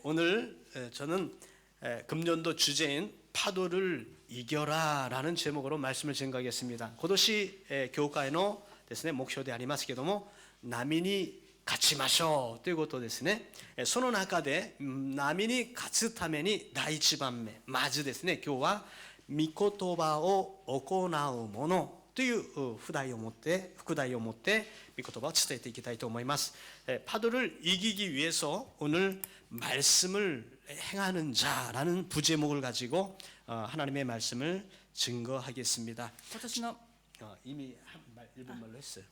오늘 저는 금년도 주제인 파도를 이겨라라는 제목으로 말씀을 증거하겠습니다. 今年教会のですね目標でありますけども、波に勝ちましょうということですね。その中で波に勝つために第一番目、まずですね、今日は御言葉を行うものという副題を持って御言葉を伝えていきたいと思います。파도를 이기기 위해서 오늘 말씀을 행하는 자라는 부제목을 가지고 하나님의 말씀을 증거하겠습니다. 이미 일본말로 했어요.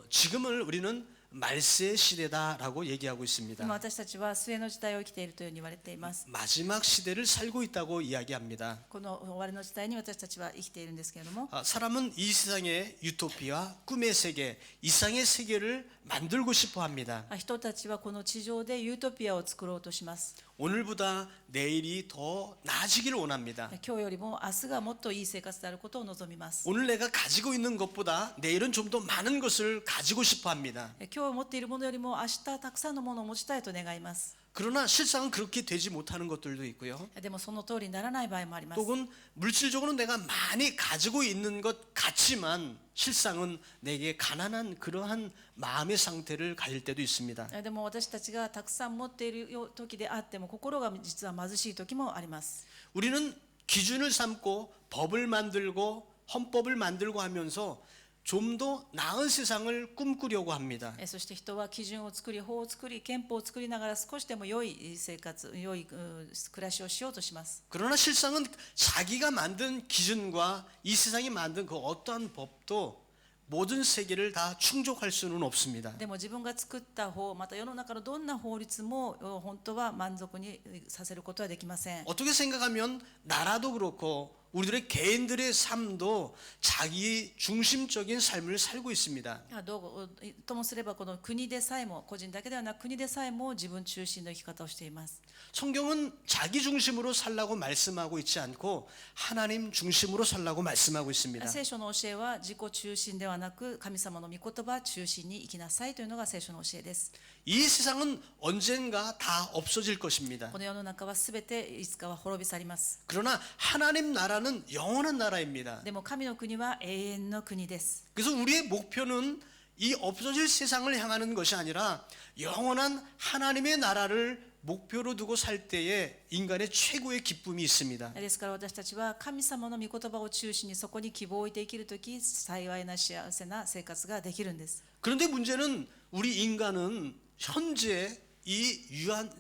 지금을 우리는 말세의 시대다라고 얘기하고 있습니다. 今私たちは末の時代を生きているというふうに言われています。 마지막 시대를 살고 있다고 이야기합니다. この終わりの時代に私たちは生きているんですけれども、 사람은 이 세상의 유토피아, 꿈의 세계, 이상의 세계를 만들고 싶어 합니다. 人たちはこの地上でユートピアを作ろうとします。 오늘보다 내일이 더 나아지기를 원합니다. 今日よりも明日がもっといい生活であることを望みます。 오늘 내가 가지고 있는 것보다 내일은 좀 더 많은 것을 가지고 싶어 합니다. 今日持っているものよりも明日たくさんのものを持ちたいと願います。 그러나 실상은 그렇게 되지 못하는 것들도 있고요. でもその通りにならない場合もあります。 혹은 물질적으로 내가 많이 가지고 있는 것 같지만 실상은 내게 가난한 그러한 마음의 상태를 가질 때도 있습니다. でも私たちがたくさん持っている時であっても心が実は貧しい時もあります。 우리는 기준을 삼고 법을 만들고 헌법을 만들고 하면서 좀 더 나은 세상을 꿈꾸려고 합니다. そして人は基準を作り、法を作り、憲法を作りながら少しでも良い生活、良い暮らしをしようとします。 그러나 실상은 자기가 만든 기준과 이 세상이 만든 그 어떠한 법도 모든 세계를 다 충족할 수는 없습니다. でも自分が作った法、また世の中のどんな法律も本当は満足にさせることはできません。 어떻게 생각하면 나라도 그렇고 우리들의 개인들의 삶도 자기 중심적인 삶을 살고 있습니다. どうともすればこの国でさえも、個人だけではなく国でさえも自分中心の生き方をしています。 성경은 자기 중심으로 살라고 말씀하고 있지 않고 하나님 중심으로 살라고 말씀하고 있습니다. 聖書の教えは自己中心ではなく神様の御言葉中心に生きなさいというのが聖書の教えです。 이 세상은 언젠가 다 없어질 것입니다. この世の中はすべていつかは滅び去ります。 그러나 하나님 나라는 영원한 나라입니다. でも神の国は永遠の国です。 그래서 우리의 목표는 이 없어질 세상을 향하는 것이 아니라 영원한 하나님의 나라를 목표로 두고 살 때에 인간의 최고의 기쁨이 있습니다. ですから私たちは神様の御言葉を中心にそこに希望を置いて生きるとき、幸いな幸せな生活ができるんです。 그런데 문제는 우리 인간은 현재 이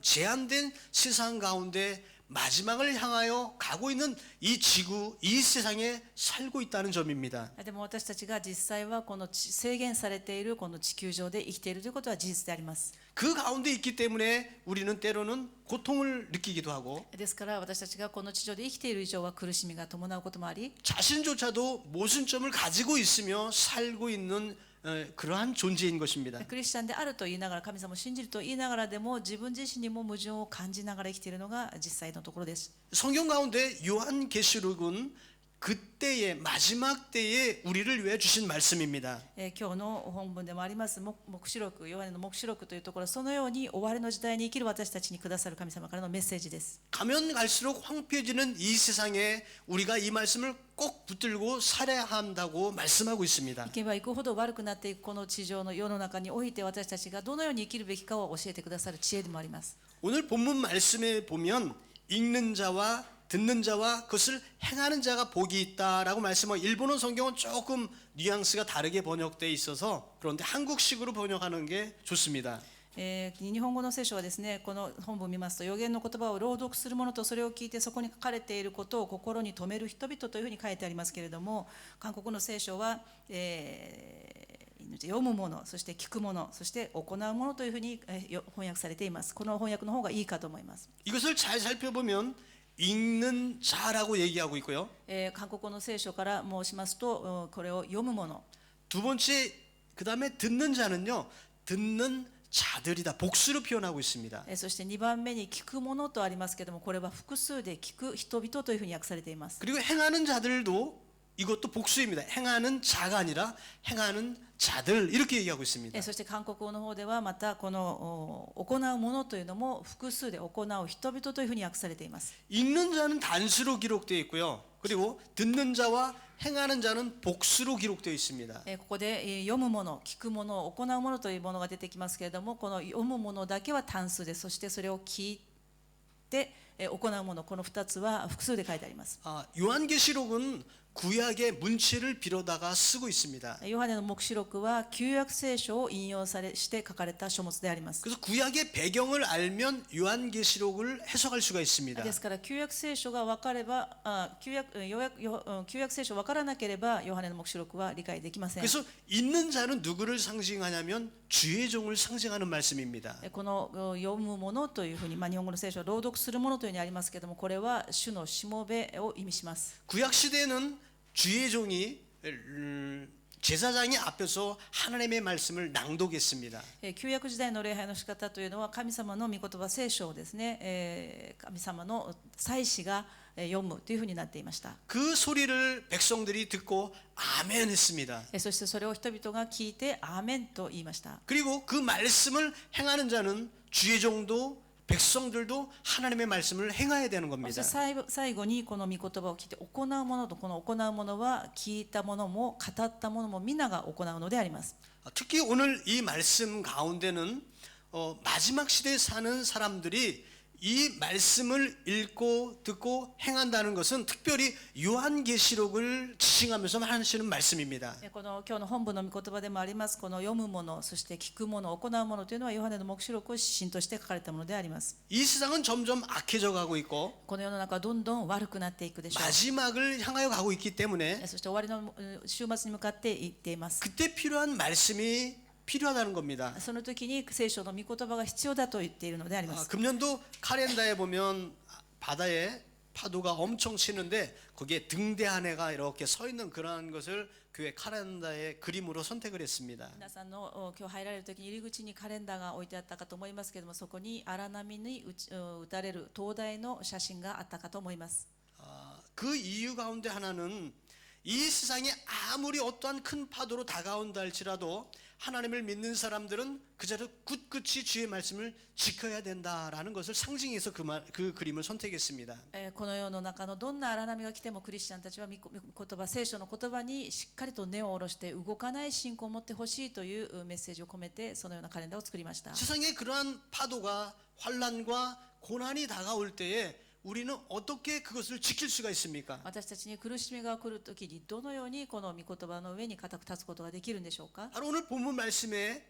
제한된 세상 가운데 마지막을 향하여 가고 있는 이 지구, 이 세상에 살고 있다는 점입니다. でも私たちが実際はこの制限されているこの地球上で生きているということは事実であります。 그 가운데 있기 때문에 우리는 때로는 고통을 느끼기도 하고 ですから私たちがこの地上で生きている以上は苦しみが伴うこともあり、 자신조차도 모순점을 가지고 있으며 살고 있는 그러한 존재인 것입니다. クリスチャンであると言いながら、神様を信じると言いながらでも自分自身にも矛盾を感じながら生きているのが実際のところです。 성경 가운데 요한계시록은 그때의 마지막 때에 우리를 위해 주신 말씀입니다. 今日の本文でもあります黙示録、ヨハネの黙示録というところはそのように終わりの時代に生きる私たちにくださる神様からのメッセージです。 가면 갈수록 황폐해지는 이 세상에 우리가 이 말씀을 꼭 붙들고 살아야 한다고 말씀하고 있습니다. 行けば行くほど悪くなっていくこの地上の世の中において私たちがどのように生きるべきかを教えてくださる知恵でもあります。 오늘 본문 말씀에 보면 읽는 자와 듣는 자와 그것을 행하는 자가 복이 있다라고 말씀하고, 일본어 성경은 조금 뉘앙스가 다르게 번역되어 있어서 그런데 한국식으로 번역하는 게 좋습니다. 日本語の聖書はですね、この本文を見ますと、預言の言葉を朗読する者とそれを聞いてそこに書かれていることを心に留める人々というふうに書いてありますけれども、韓国の聖書は、読む者、そして聞く者、そして行う者というふうに翻訳されています。この翻訳の方がいいかと思います。 이것을 잘 살펴보면 읽는 자라고 얘기하고 있고요. 韓国語の聖書から申しますと、これを読む者。 두 번째, 그 다음에 듣는 자는요, 듣는 자들이다. 복수로 표현하고 있습니다. そして2番目に聞く者とありますけれども、これは複数で聞く人々というふうに訳されています。 그리고 행하는 자들도 이것도 복수입니다. 행하는 자가 아니라 행하는 자들 이렇게 얘기하고 있습니다. そして韓国語の方ではまたこの行うものというのも複数で行う人々というふうに訳されています。 읽는 자는 단수로 기록되어 있고요. 그리고 듣는 자와 행하는 자는 복수로 기록되어 있습니다. ここで読むもの、聞くもの、行うものというものが出てきますけれども、この読むものだけは単数で、そしてそれを聞いて行うもの、この2つは複数で書いてあります。 요한계시록은 구약의 문체를 빌어다가 쓰고 있습니다. ヨハネの黙示録は旧約聖書を引用して書かれた書物であります。 그래서 구약의 배경을 알면 요한계시록을 해석할 수가 있습니다. ですから旧約聖書が分かれば、旧約聖書分からなければヨハネの黙示録は理解できません。 그래서 읽는 자는 누구를 상징하냐면 주의 종을 상징하는 말씀입니다. この読むものというふうに、日本語の聖書は朗読するものというふうにありますけれども、これは主のしもべを意味します。 구약 시대는 주의 종이 제사장이 앞에서 하나님의 말씀을 낭독했습니다. 旧約時代の礼拝の仕方というのは神様の御言葉聖書をですね、神様の祭司が読むというふうになっていました。 그 소리를 백성들이 듣고 아멘 했습니다. そしてそれを人々が聞いてアーメンと言いました。 그리고 그 말씀을 행하는 자는 주의 종도 백성들도 하나님의 말씀을 행해야 되는 そ 겁니다. して最後にこの御言葉を聞いて行うものと、この行うものは聞いたものも語ったものも皆が行うのであります。 특히 오늘 이 말씀 가운데는 마지막 시대에 사는 사람들이 이 말씀을 읽고 듣고 행한다는 것은 특별히 요한계시록을 지칭하면서 하시는 말씀입니다. この今日の本文の御言葉でもあります、この読むもの、そして聞くもの、行うものというのはヨハネの黙示録を指針として書かれたものであります。 이 세상은 점점 악해져 가고 있고 この世の中はどんどん悪くなっていくでしょう。 마지막을 향하여 가고 있기 때문에 そして終わりの週末に向かっていっています。 그때 필요한 말씀이 필요하다는 겁니다. その時に聖書の御言葉が必要だと言っているのであります。 금년도 카렌다에 보면 바다에 파도가 엄청 치는데 거기에 등대 한 해가 이렇게 서 있는 그러한 것을 교회 카렌다의 그림으로 선택을 했습니다. 皆さんの今日入られる時に入り口にカレンダーが置いてあったかと思いますけれども、そこに荒波に打たれる灯台の写真があったかと思います。 그 이유 가운데 하나는 이 세상에 아무리 어떠한 큰 파도로 다가온다 할지라도 하나님을 믿는 사람들은 그 자리에 굳굳이 주의 말씀을 지켜야 된다라는 것을 상징해서 그 그림을 선택했습니다. この世の中のどんな荒波が来てもクリスチャンたちは御言葉、聖書の言葉にしっかりと根を下ろして動かない信仰を持ってほしいというメッセージを込めてそのようなカレンダーを作りました。 세상에 그러한 파도가 환난과 고난이 다가올 때에 우리는 어떻게 그것을 지킬 수가 있습니까? 私たちに苦しみが来るときにどのようにこの御言葉の上に固く立つことができるんでしょうか。 바로 오늘 본문 말씀에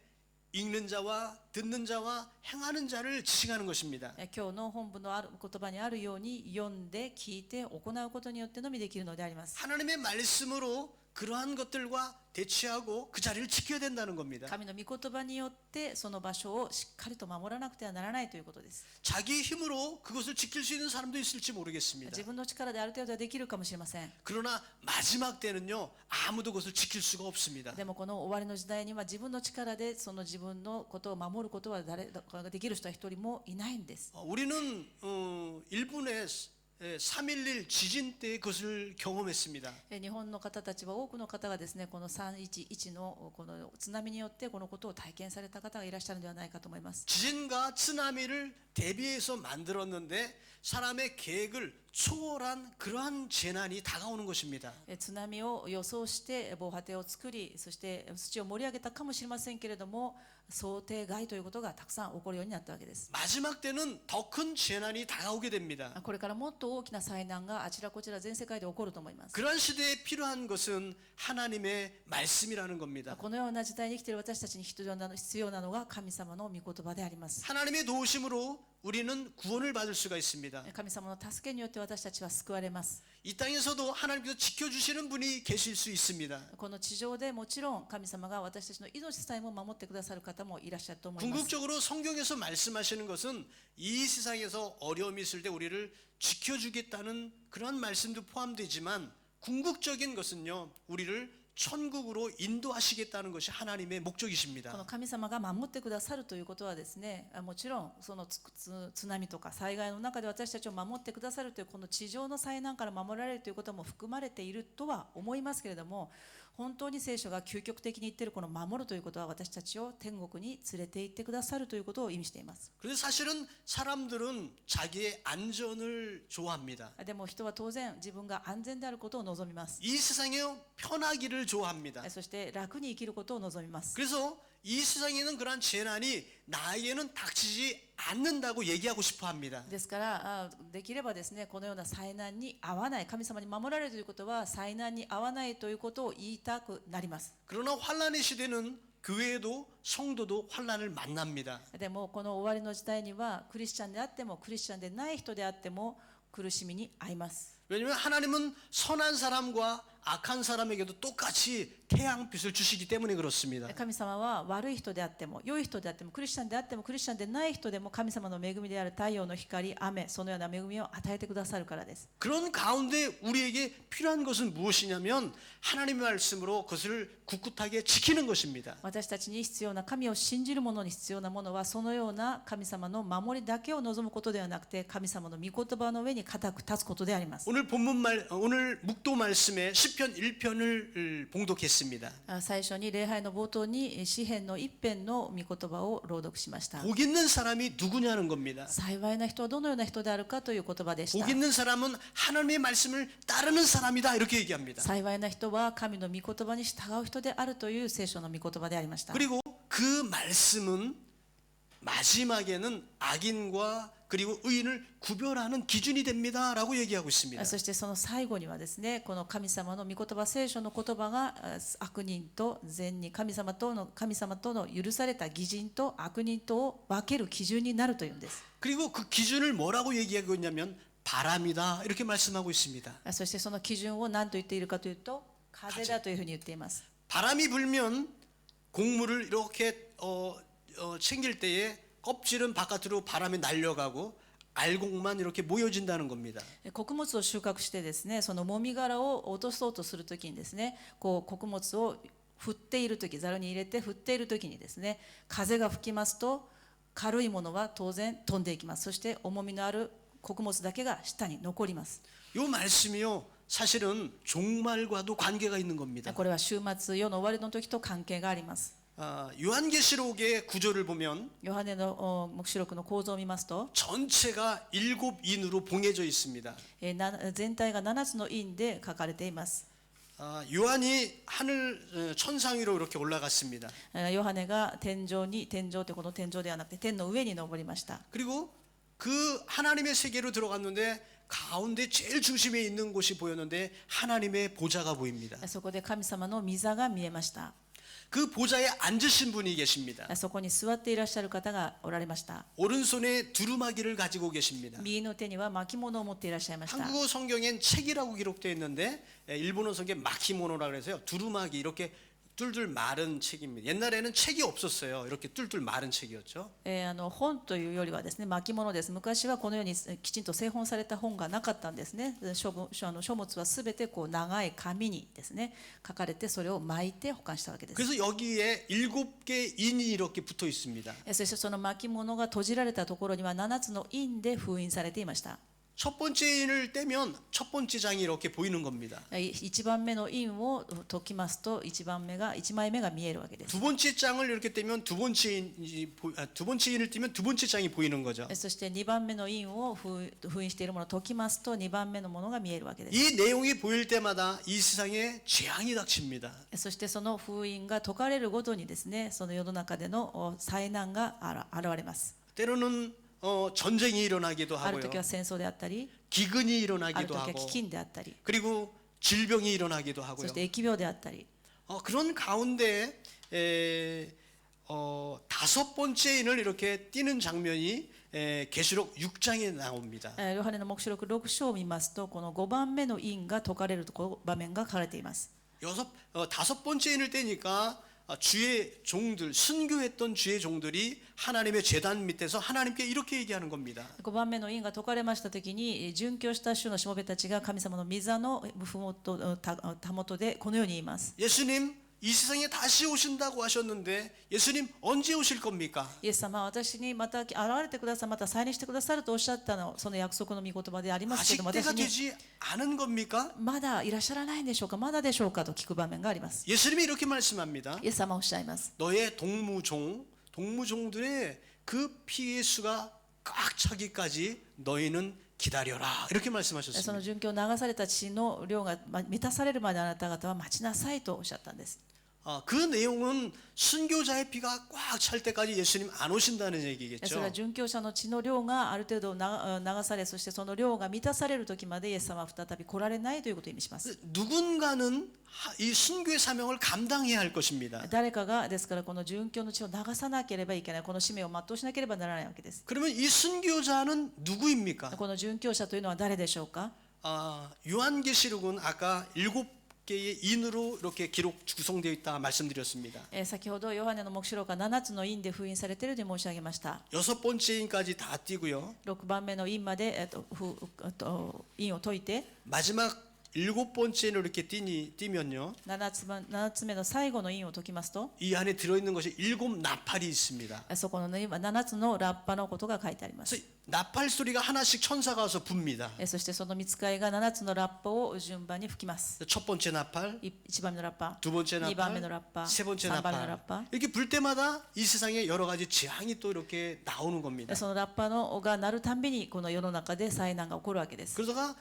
읽는 자와 듣는 자와 행하는 자를 지칭하는 것입니다. 今日の本文のある言葉にあるように読んで聞いて行うことによってのみできるのであります。 하나님의 말씀으로 그러한 것들과 대치하고 그 자리를 지켜야 된다는 겁니다. 神の御言葉によってその場所をしっかりと守らなくてはならないということです。 자기 힘으로 그것을 지킬 수 있는 사람도 있을지 모르겠습니다. 自分の力である程度はできるかもしれません。 그러나 마지막 때는요 아무도 그것을 지킬 수가 없습니다. でもこの終わりの時代には自分の力でその自分のことを守ることは誰ができる人は一人もいないんです。 우리는 일본의 3.11 지진 때 그것을 경험했습니다. 日本の方たちは多くの方がですね、この311のこの津波によってこのことを体験された方がいらっしゃるのではないかと思います。 지진과 쓰나미를 대비해서 만들었는데 사람의 계획을 초월한 그러한 재난이 다가오는 것입니다. 津波を予想して防波堤を作り、そして土を盛り上げたかもしれませんけれども、想定外ということがたくさん起こるようになったわけです。 마지막 때는 더 큰 재난이 다가오게 됩니다. これからもっと大きな災難があちらこちら全世界で起こると思います。 그러한 시대에 필요한 것은 하나님의 말씀이라는 겁니다. このような時代に生きている私たちに必要なのが神様の御言葉であります。 하나님의 도우심으로 우리는 구원을 받을 수가 있습니다. 神様の助けによって私たちは救われます。 이 땅에서도 하나님께서 지켜주시는 분이 계실 수 있습니다. この地上でもちろん神様が私たちの命さえも守ってくださる方もいらっしゃると思います。 궁극적으로 성경에서 말씀하시는 것은 이 세상에서 어려움이 있을 때 우리를 지켜주겠다는 그런 말씀도 포함되지만 궁극적인 것은요 우리를 천국으로 인도하시겠다는 것이 하나님의 この 목적이십니다. 神様が守ってくださるということはですね、もちろんその津波とか災害の中で私たちを守ってくださるというこの地上の災難から守られるということも含まれているとは思いますけれども、本当に聖書が究極的に言っているこの守るということは私たちを天国に連れて行ってくださるということを意味しています。 그래서 사실은 사람들은 자기의 안전을 좋아합니다. でも人は当然自分が安全であることを望みます。 이 세상에 편하기를 좋아합니다. そして楽に生きることを望みます。 그래서 이 세상에는 그러한 재난이 나에게는 닥치지 않는다고 얘기하고 싶어 합니다. ですからできればですね、このような災難に遭わない、神様に守られるということは災難に遭わないということを言いたくなります。 그러나 환란의 시대는 교회도 성도도 환란을 만납니다. でもこの終わりの時代にはクリスチャンであってもクリスチャンでない人であっても苦しみに遭います。 왜냐하면 하나님은 선한 사람과 악한 사람에게도 똑같이 태양빛을 주시기 때문에 그렇습니다. 神様は悪い人であっても良い人であってもクリスチャンであってもクリスチャンでない人でも神様の恵みである太陽の光、雨、そのような恵みを与えてくださるからです。 그런 가운데 우리에게 필요한 것은 무엇이냐면 하나님의 말씀으로 그것을 굳굳하게 지키는 것입니다. 私たちに必要な、神を信じる者に必要なものはそのような神様の守りだけを望むことではなくて、神様の御言葉の上に固く立つことであります。 오늘 묵도 말씀에 시편 1편을 봉독했습니다. 最初に礼拝の冒頭に詩編の一編の御言葉を朗読しました。 복 있는 사람이 누구냐는 겁니다. 幸いな人はどのような人であるかという言葉でした。 복 있는 사람은 하나님의 말씀을 따르는 사람이다 이렇게 얘기합니다. 幸いな人は神の御言葉に従う人であるという聖書の御言葉でありました。 그리고 그 말씀은 마지막에는 악인과 그리고 의인을 구별하는 기준이 됩니다라고 얘기하고 있습니다. そしてその最後にはですね、この神様の御言葉、聖書の言葉が悪人と善人、神様との許された義人と悪人とを分ける基準になるというんです。 그리고 그 기준을 뭐라고 얘기하고 있냐면 바람이다 이렇게 말씀하고 있습니다. そしてその基準を何と言っているかというと風だというふうに言っています。 바람이 불면 곡물을 이렇게 챙길 때에 껍질은 바깥으로 바람에 날려가고 알곡만 이렇게 모여진다는 겁니다. 穀物を収穫してですね、そのもみ殻を落とそうとするときにですね、こう穀物を振っているとき、ざるに入れて振っているときにですね、風が吹きますと軽いものは当然飛んでいきます。そして重みのある穀物だけが下に残ります。 이 말씀이요 사실은 종말과도 관계가 있는 겁니다. これは終末、世の終わりの時と関係があります。 요한계시록의 구조를 보면 ヨハネの黙示録の構造を見ますと、 전체가 7인으로 봉해져 있습니다. 全体が7つの印で書かれています。 요한이 하늘 천상 위로 이렇게 올라갔습니다. ヨハネが天上ってこの天上ではなくて天の上に登りました。 그리고 그 하나님의 세계로 들어갔는데 가운데 제일 중심에 있는 곳이 보였는데 하나님의 보좌가 보입니다. そこで神様の御座が見えました。 그 보좌에 앉으신 분이 계십니다. そこに座っていらっしゃる方がおられました。 오른손에 두루마기를 가지고 계십니다. 右の手には巻物を持っていらっしゃいました。 한국어 성경엔 책이라고 기록되어 있는데 일본어 성경에 마키모노라 그래서요. 두루마기 이렇게 뚫뚫 마른 책입니다. 옛날에는 책이 없었어요. 이렇게 뚫뚫 마른 책이었죠. 本というよりはですね、巻物です。昔はこのようにきちんと製本された本がなかったんですね。書物はすべてこう長い紙にですね書かれて、それを巻いて保管したわけです。 그래서 여기에 7개 인이 이렇게 붙어 있습니다. そしてその巻物が閉じられたところには7つの印で封印されていました。 첫 번째 인을 떼면 첫 번째 장이 이렇게 보이는 겁니다. 1番目の印を解きますと1枚目が見えるわけです。 두 번째 장을 이렇게 떼면 두 번째 인을 떼면 두 번째 장이 보이는 거죠. そして2番目の印を封印しているものを解きますと2番目のものが見えるわけです。 이 내용이 보일 때마다 이 세상에 재앙이 닥칩니다. そしてその封印が解かれるごとにですね、その世の中での災難が現れます。 때로는 전쟁이 일어나기도 ある 하고요. 時は戦争であったり、 기근이 ある 일어나기도 時は 하고 飢饉であったり、 그리고 질병이 일어나기도 そ 하고요. して疫病であったり、 그런 가운데 5번째 인을 이렇게 띄는 장면이 계시록 6장에 나옵니다. ヨハネの黙示録6章を見ますと、この5番目の印が解かれる場面が書かれています。 5번째 인을 떼니까 주의 종들, 순교했던 주의 종들이 하나님의 제단 밑에서 하나님께 이렇게 얘기하는 겁니다. 5番目の印が解かれましたときに、殉教した主のしもべたちが神様の御座のたもとでこのように言います。 예수님 이 세상에 다시 오신다고 하셨는데 예수님 언제 오실 겁니까? イエス様は私にまた現れてください、また再臨してくださるとおっしゃったの、その約束の御言葉でありますけ 아직 れども、 때가 私に 되지 않은 겁니까? まだいらっしゃらないんでしょうか、まだでしょうかと聞く場面があります。 예수님이 이렇게 말씀합니다. イエス様はおっしゃいます。 너의 동무종들의 그 피의 수가 꽉 차기까지 너희는 기다려라. 이렇게 その 말씀하셨습니다. 殉教流された血の量が満たされるまであなた方は待ちなさいとおっしゃったんです。 그 내용은 순교자의 피가 꽉 찰 때까지 예수님 안 오신다는 それ 얘기겠죠. は殉教者の血の量がある程度流され、そしてその量が満たされる時までイエス様は再び来られないということを意味します。 누군가는 이 순교의 사명을 감당해야 할 것입니다. 誰かがですからこの殉教の血を流さなければいけない、この使命を全うしなければならないわけです。 그러면 이 순교자는 누구입니까? この殉教者というのは誰でしょうか。 요한계시록은 아까 7개의 인으로 이렇게 기록 구성되어 있다 말씀드렸습니다. 先ほどヨハネの黙示録が7つの印で封印されていると申し上げました。 6번째 인까지 다 띄고요. 6番目の印まで印を解いて 마지막 7번째로 이렇게 띄면요. 7つ目の最後の印を解きますと、 이 안에 들어있는 것이 7 나팔이 있습니다. そこの7つのラッパのことが書いてあります。 그래서 나팔 소리가 하나씩 천사가 와서 붑니다. そしてその御使いが7つのラッパを順番に吹きます。 첫 번째 나팔, 1番目のラッパ、 두 번째 2番目の 나팔, ラッパ、 세 번째 3番目のラッ 나팔. パ。 이렇게 불 때마다 이 세상에 여러 가지 재앙이 또 이렇게 나오는 겁니다. そのラッパが鳴るたんびにこの世の中で災難が起こるわけです。 그러다가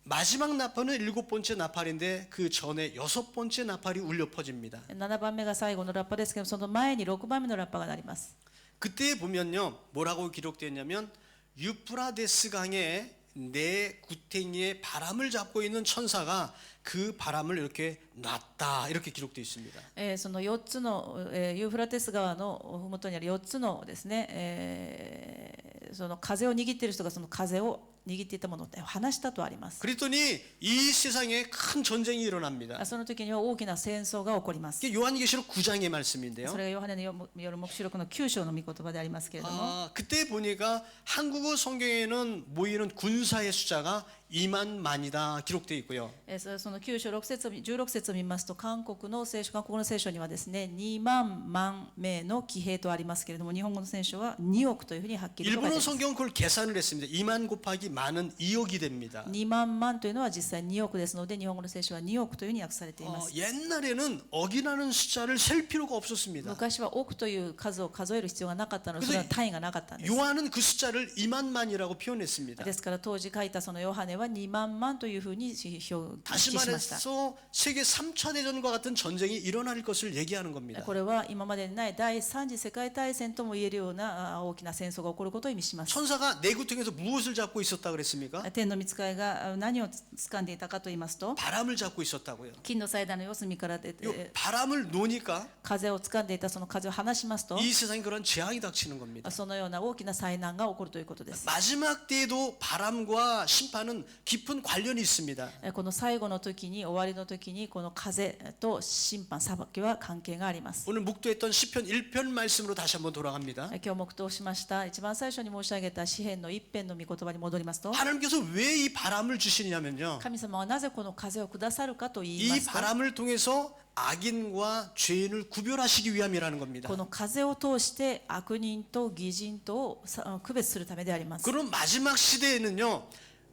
마지막 나팔은 7번째 나팔인데 그 전에 6번째 나팔이 울려 퍼집니다. 7番目が最後のラッパですけど、その前に6番目のラッパが鳴ります。 그때 보면요, 뭐라고 기록되어 있냐면 유프라데스 강에 네 구탱이에 바람을 잡고 있는 천사가 그 바람을 이렇게 놨다, 이렇게 기록되어 있습니다. その4つの、ユーフラテス川の麓にある4つのですね、その風を握っている人がその風を握っていたものを離したとあります。 그랬더니 이 세상에 큰 전쟁이 일어납니다. その時には大きな戦争が起こります。 이게 요한계시록 9장의 말씀인데요. それがヨハネの夜黙示録の9章の御言葉でありますけれども、 그때 보니까 한국어 성경에는 모이는 군사의 숫자가 2만 만이다 기록되어 있고요. その9章16節を見ますと、韓国の聖書にはですね、2万名の騎兵とありますけれども、日本語の聖書は2億というふうにはっきりと書いてあり 일본어 ます。 성경은 그걸 계산을 했습니다. 2만 곱하기 만은 2억이 됩니다. 2万というのは実際2億ですので、日本語の聖書は2億というふうに訳されています。 옛날에는 억이라는 숫자를 셀 필요가 없었습니다. 昔は億という数を数える必要がなかったので、それは単位がなかったんです。 요한은 그 숫자를 2만 만이라고 표현했습니다. ですから当時書いたそのヨハネは2万というふうに表記 다시 しました。 말해서 세계 3차 대전과 같은 전쟁이 일어날 것을 얘기하는 겁니다. これは今までにない第3次世界大戦とも言えるような大きな戦争が起こることを意味します。 천사가 내구통에서 무엇을 잡고 있었다 그랬습니까? 天の御使いが何を掴んでいたかと言いますと、 바람을 잡고 있었다고요. 金の祭壇の四隅から出 요 て 바람을 놓으니까 風を掴んでいたその風を離しますと、 이 세상에 그런 재앙이 닥치는 겁니다. そのような大きな災難が起こるということです。 마지막 때에도 바람과 심판은 깊은 관련이 있습니다. この最後の時に、終わりの時に、この風と審判、裁きは関係があります。 오늘 묵도했던 시편 1편 말씀으로 다시 한번 돌아갑니다. 今日黙祷しました一番最初に申し上げた詩篇の一編の御言葉に戻りますと、 하나님께서 왜 이 바람을 주시냐면요, 神様はなぜこの風をくださるかと言いま 이 すと、 바람을 통해서 악인과 죄인을 구별하시기 위함이라는 겁니다. この風を通して悪人と義人とを区別するためであります。 그럼 마지막 시대에는요,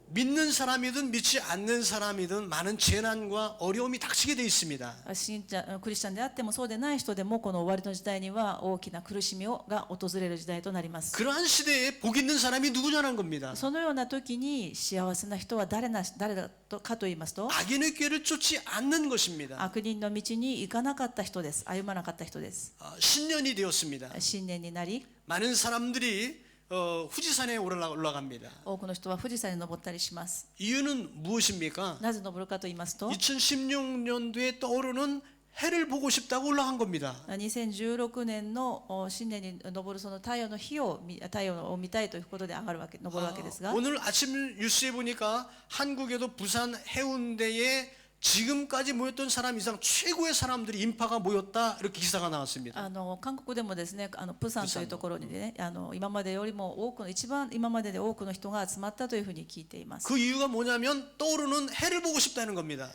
믿는 사람이든 믿지 않는 사람이든 많은 재난과 어려움이 닥치게 돼 있습니다. クリスチャンであってもそうでない人でも、この終わりの時代には大きな苦しみが訪れる時代となります。 그러한 시대에 복 있는 사람이 누구냐는 겁니다. そのような時に幸せな人は誰だかと言いますと、 악인의 꾀를 쫓지 않는 것입니다. 悪人の道に行かなかった人です。歩まなかった人です。 신년이 되었습니다. 新年になり、 많은 사람들이 후지산에 올라갑니다. 多くの人は富士山に登ったりします。 이유는 무엇입니까? なぜ登るかと言いますと、 2016년도에 떠오르는 해를 보고 싶다고 올라간 겁니다. 2016年の新年に登るその太陽の日を見たいということで登るわけですが、 오늘 아침 뉴스에 보니까 한국에도 부산 해운대에 지금까지 모였던 사람 이상 최고의 사람들이 인파가 모였다 이렇게 기사가 나왔습니다. 韓国でもですね、プサンというところにね、今までよりも多くの一番今までで多くの人が集まったというふうに聞いています。 그 이유가 뭐냐면 떠오르는 해를 보고 싶다는 겁니다.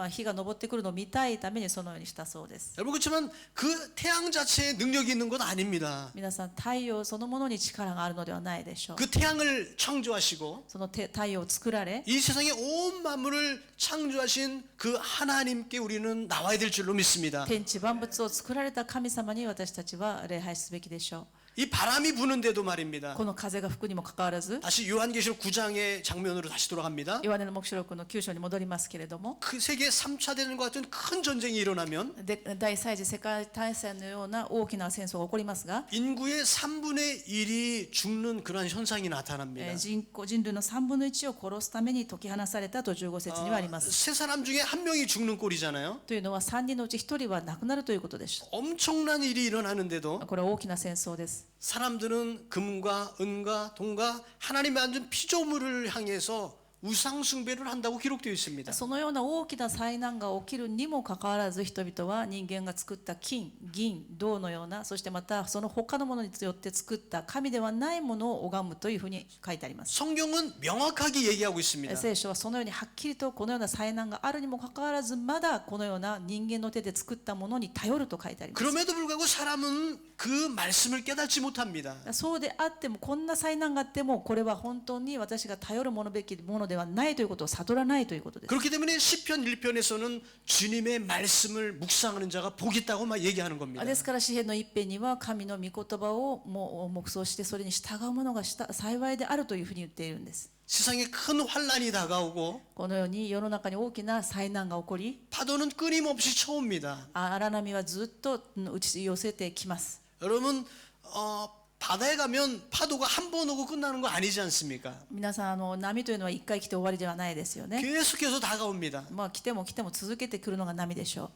日が昇ってくるのを見たいためにそのようにしたそうです。 여러분 그렇지만 그 태양 자체에 능력이 있는 것 아닙니다. 皆さん、太陽そのものに力があるのではないでしょう。 그 태양을 창조하시고 その太陽を作られ、 이 세상의 온 만물을 창조하신 그 하나님께 우리는 나와야 될 줄로 믿습니다. 天地万物を作られた神様に私たちは礼拝すべきでしょう。 이 바람이 부는데도 말입니다. この風が吹くにもかかわらず、 다시 요한계시록 9장의 장면으로 다시 돌아갑니다. ヨハネの黙示録の9章に戻りますけれども、 그 세계 3차 대전과 같은 큰 전쟁이 일어나면 第3次世界大戦のような大きな戦争が起こりますが、 인구의 3분의 1이 죽는 그러한 현상이 나타납니다. 人類の3分の1を殺すために解き放されたと15節にはあります。 세 사람 중에 한 명이 죽는 꼴이잖아요. というのは3人のうち1人は亡くなるということでした。 엄청난 일이 일어나는데도 これは大きな戦争です。 사람들은 금과 은과 동과 하나님이 만든 피조물을 향해서 우상 숭배를 한다고 기록되어 있습니다. そのような大きな災難が起きるにもかかわらず、人々は人間が作った金、銀、銅のような、そしてまたその他のものによって作った神ではないものを拝むというふうに書いてあります。 성경은 명확하게 얘기하고 있습니다. 聖書はそのようにはっきりとこのような災難があるにもかかわらず、まだこのような人間の手で作ったものに頼ると書いてあります。 그럼에도 불구하고 사람은 그 말씀을 깨닫지 못합니다. そうであっても、こんな災難があっても、これは本当に私が頼るものべきものではないということを悟らないということです。 그렇기 때문에 시편 1편에서는 주님의 말씀을 묵상하는 자가 복이 있다고 막 얘기하는 겁니다. ですから詩篇の一編には神の御言葉をもう黙想してそれに従う者が幸いであるというふうに言っているんです。 세상에 큰 환란이 다가오고 このように世の中に大きな災難が起こり、 파도는 끊임없이 쳐옵니다. 荒波はずっと打ち寄せてきます。 여러분 바다에 가면 파도가 한 번 오고 끝나는 거 아니지 않습니까? 皆さん、波というのは一回来て終わりではないですよね。 계속해서 다가옵니다. 来ても来ても続けてくるのが波でしょう。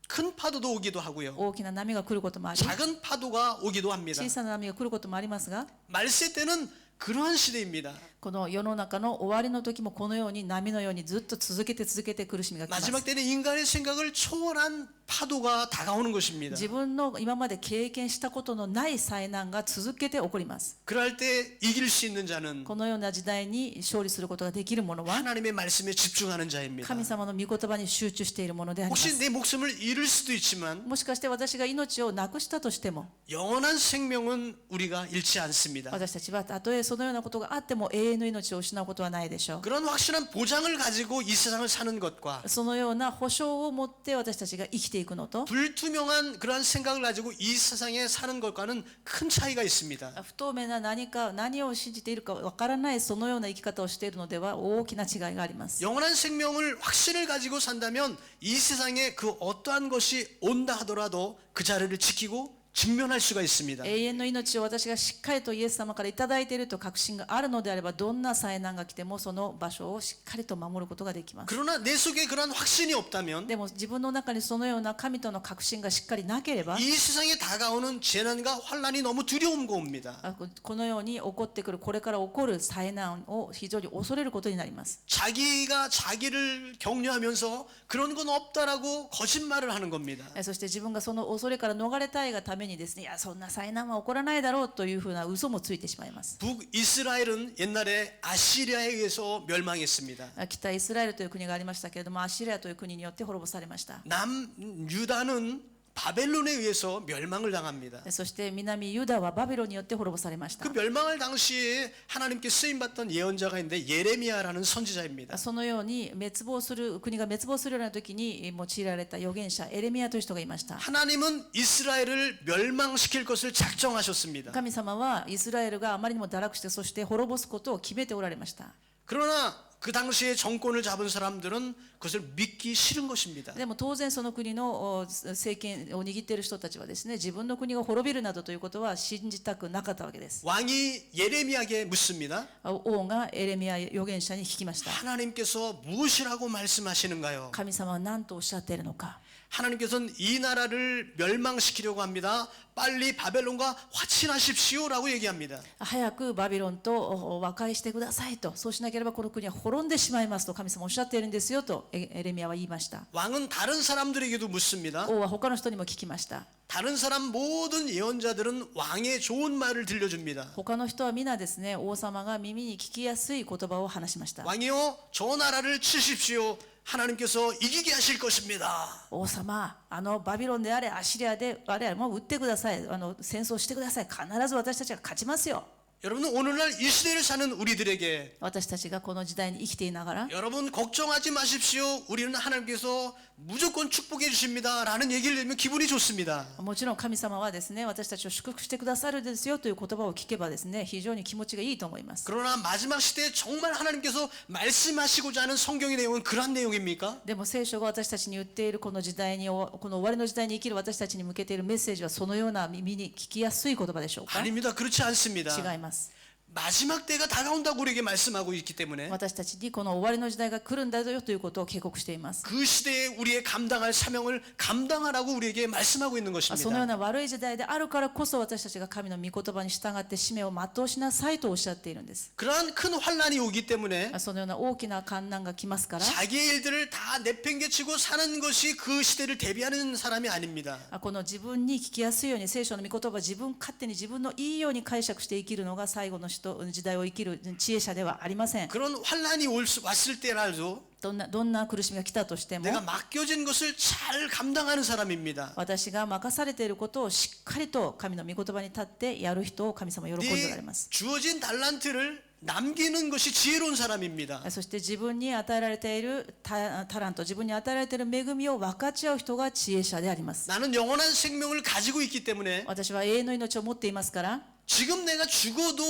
큰 파도도 오기도 하고요. 大きな波が来ることもあり、 작은 파도가 오기도 합니다. 小さな波が来ることもありますが、 말세 때는 그러한 시대입니다. この世の中の終わりの時もこのように波のようにずっと続けて苦しみが来ます。 마지막 때는 인간의 생각을 초월한 파도가 다가오는 것입니다. 自分の今まで経験したことのない災難が続けて起こります。 그럴 때 이길 수 있는 자는 このような時代に勝利することができる者は 하나님의 말씀에 집중하는 자입니다. 神様の御言葉に集中しているものでありま 혹시 す。 내 목숨을 잃을 수도 있지만 もしかして私が命をなくしたとしても、 영원한 생명은 우리가 잃지 않습니다. 私たちはたとえそのようなことがあっても永遠の命を失うことはないでしょう。 그런 확실한 보장을 가지고 이 세상을 사는 것과 そのような保証を持って私たちが生きていくのと、 불투명한 그러한 생각을 가지고 이 세상에 사는 것과는 큰 차이가 있습니다. 不透明な何を信じているかわからないそのような生き方をしているのでは大きな違いがあります。 영원한 생명을 확신을 가지고 산다면 이 세상에 그 어떠한 것이 온다 하더라도 그 자리를 지키고 직면할 수가 있습니다. 永遠の命を私がしっかりとイエス様からいただいていると確信があるのであれば、どんな災難が来てもその場所をしっかりと守ることができます。 그러나 내 속에 그러한 확신이 없다면 でも自分の中にそのような神との確信がしっかりなければ、 이 세상에 다가오는 재난과 환란이 너무 두려운 겁니다. このように起こってくるこれから起こる災難を非常に恐れることになります。 자기가 자기를 격려하면서 그런 건 없다라고 거짓말을 하는 겁니다. そして自分がその恐れから逃れたいがためにですね、いやそんな災難は起こらないだろうというふうな嘘もついてしまいます。 북이스라엘은 옛날에 아시리아에 의해서 멸망했습니다. 北イスラエルという国がありましたけれども、アッシリアという国によって滅ぼされました。 남유다는 바벨론에 의해서 멸망을 당합니다. そして南ユダはバビロンによって滅ぼされました。 그 멸망할 당시에 하나님께 쓰임 받던 예언자가 있는데 예레미야라는 선지자입니다. そのように国が滅亡するような時に用いられた預言者エレミヤという人がいました。 하나님은 이스라엘을 멸망시킬 것을 작정하셨습니다. 神様はイスラエルがあまりにも堕落して、そして滅ぼすことを決めておられました。 그러나 그 당시에 정권을 잡은 사람들은 그것을 믿기 싫은 것입니다. でも当然その国の政権を握っている人たちはですね、自分の国が滅びるなどということは信じたくなかったわけです。 왕이 예레미야에게 묻습니다. 王がエレミヤ預言者に聞きました。 하나님께서 무엇이라고 말씀하시는가요? 神様は何とおっしゃっているのか。 하나님께서는 이 나라를 멸망시키려고 합니다. 빨리 바벨론과 화친하십시오라고 얘기합니다. 早くバビロンと和解してくださいと、そうしなければこの国は滅んでしまいますと神様おっしゃっているんですよとエレミヤは言いました。 왕은 다른 사람들에게도 묻습니다. 王は他の人にも聞きました。 다른 사람 모든 예언자들은 왕의 좋은 말을 들려줍니다. 他の人は皆ですね、王様が耳に聞きやすい言葉を話しました。 왕이요, 저 나라를 치십시오. 하나님께서 이기게 하실 것입니다. 王様、バビロンであれアシリアであれもう撃ってください、戦争してください、必ず私たちが勝ちますよ。 여러분 오늘날 이 시대를 사는 우리들에게 私たちがこの時代に生きていながら 여러분 걱정하지 마십시오. 우리는 하나님께서 무조건 축복해 주십니다. 라는 얘기를 들으면 기분이 좋습니다. もちろん神様はですね、私たちを祝福してくださるですよという言葉を聞けばですね、非常に気持ちがいいと思います。 그러나 마지막 시대에 정말 하나님께서 말씀하시고자 하는 성경의 내용은 그런 내용입니까? でも聖書が私たちに言っているこの時代に、この終わりの時代に生きる私たちに向けているメッセージはそのような耳に聞きやすい言葉でしょうか？ 아닙니다. 그렇지 않습니다. 違います。 마지막 때가 다가온다고 우리에게 말씀하고 있기 때문에 私たちにこの終わりの時代が来るんだよということを警告しています。 그 시대에 우리의 감당할 사명을 감당하라고 우리에게 말씀하고 있는 そのよう 것입니다. な悪い時代であるからこそ私たちが神の御言葉に従って使命を全うしなさいとおっしゃっているんです。 그러한 큰 환란이 오기 때문에 そのような大きな困難が来ますから、 자기의 일들을 다 내팽개치고 사는 것이 그 시대를 대비하는 사람이 아닙니다. この自分に聞きやすいように聖書の御言葉を自分勝手に自分のいいように解釈して生きるのが最後の時代を生きる知恵者ではありません。 그런 환란이 왔을 때라도 どんな苦しみが来たとしても 내가 맡겨진 것을 잘 감당하는 사람입니다. 私が任されていることをしっかりと神の御言葉に立ってやる人を神様は喜んでおられます。 주어진 달란트를 남기는 것이 지혜로운 사람입니다. そして自分に与えられているタラント、自分に与えられている恵みを分かち合う人が知恵者であります。 나는 영원한 생명을 가지고 있기 때문에 私は永遠の命を持っていますから、 지금 내가 죽어도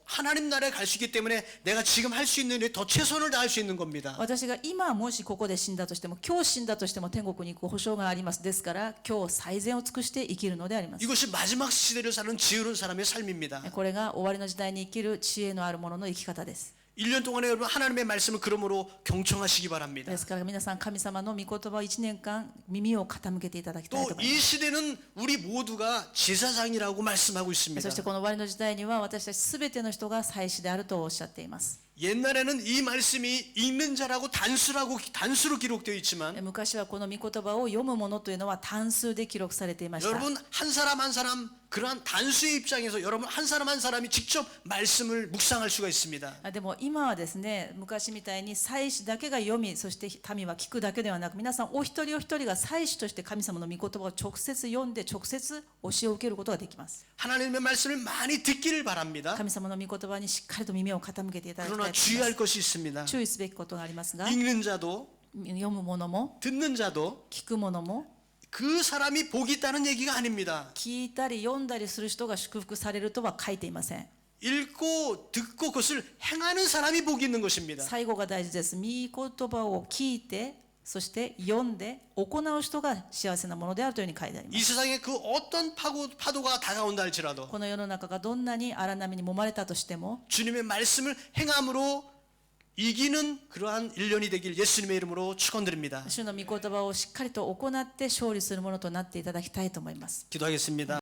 하나님 나라에 갈 수 있기 때문에 내가 지금 할 수 있는 일에 더 최선을 다할 수 있는 겁니다. 私が今もしここで死んだとしても、今日死んだとしても天国に行く保証があります。ですから今日最善を尽くして生きるのであります。 이것이 마지막 시대를 사는 지혜로운 사람의 삶입니다. これが終わりの時代に生きる知恵のある者の生き方です。 1년 동안에 여러분 하나님의 말씀을 그러므로 경청하시기 바랍니다. ですから皆さん神様の御言葉を1年間耳を傾けていただきたいと 또 思いま 이 す。 시대는 우리 모두가 제사장이라고 말씀하고 そ 있습니다. してこの終わりの時代には私たち全ての人が祭司であるとおっしゃっています。 옛날에는 이 말씀이 읽는 자라고 단수로 기록되어 있지만 昔はこの御言葉を読むものというのは単数で記録されていました。 여러분 한 사람 한 사람 그러한 단수의 입장에서 여러분 한 사람 한 사람이 직접 말씀을 묵상할 수가 있습니다. でも今はですね、昔みたいに祭司だけが読み、そして民は聞くだけではなく、皆さんお一人お一人が祭司として神様の御言葉を直接読んで直接教えを受けることができます。 하나님의 말씀을 많이 듣기를 바랍니다. 神様の御言葉にしっかりと耳を傾けていただきたいと 그러나 思います。 주의할 것이 있습니다. 注意すべきことがありますが、 읽는 자도 読む者も 듣는 자도 聞く者も 그 사람이 복이 있다는 얘기가 아닙니다. 聞いたり読んだりする人が祝福されるとは書いていません。 읽고 듣고 그것을 행하는 사람이 복이 있는 것입니다. 最後が大事です。御言葉を聞いて、そして読んで行う人が幸せなものであるというふうに書いてありま 이 す。 세상에 그 어떤 파도가 다가온다 할지라도 この世の中がどんなに荒波に揉まれたとしても、 주님의 말씀을 행함으로 이기는 그러한 1년이 되길 예수님의 이름으로 축원드립니다. 主の御言葉をしっかりと行って勝利するものとなっていただきたいと思います。 기도하겠습니다.